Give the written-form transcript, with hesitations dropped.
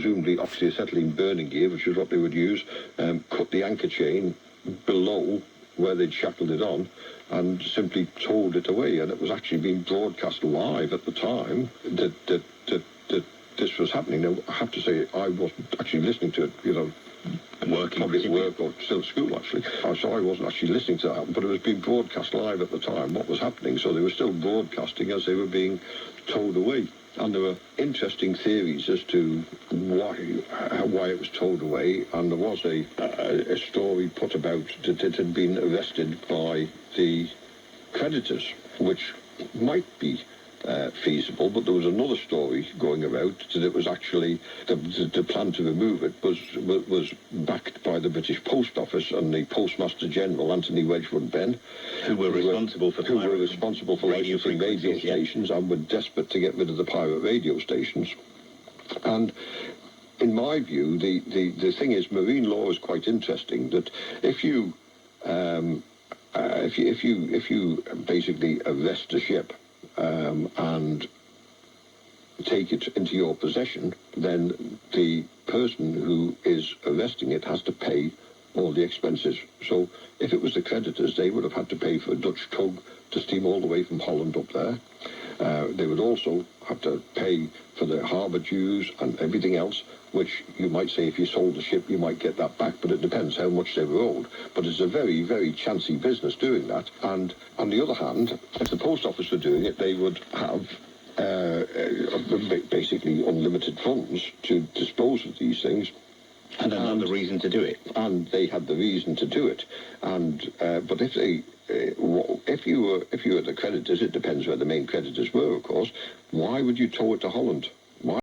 presumably oxyacetylene burning gear, which is what they would use, cut the anchor chain below where they'd shackled it on and simply towed it away. And it was actually being broadcast live at the time that this was happening. Now, I have to say, I wasn't actually listening to it, working, probably at work or still at school, actually. So I wasn't actually listening to that, but it was being broadcast live at the time, what was happening. So they were still broadcasting as they were being towed away. And there were interesting theories as to why it was towed away. And there was a story put about that it had been arrested by the creditors, which might be feasible, but there was another story going about that it was actually the plan to remove it was backed by the British Post Office and the Postmaster General Anthony Wedgwood Benn, who were responsible for licensing radio stations and were desperate to get rid of the pirate radio stations. And in my view, the thing is, marine law is quite interesting. That if you basically arrest a ship and take it into your possession, then the person who is arresting it has to pay all the expenses. So if it was the creditors, they would have had to pay for a Dutch tug to steam all the way from Holland up there. They would also have to pay for the harbour dues and everything else, which you might say if you sold the ship, you might get that back, but it depends how much they were owed. But it's a very, very chancy business doing that. And on the other hand, if the post office were doing it, they would have basically unlimited funds to dispose of these things. And another reason to do it. And they had the reason to do it. And but if you were the creditors, it depends where the main creditors were, of course. Why would you tow it to Holland?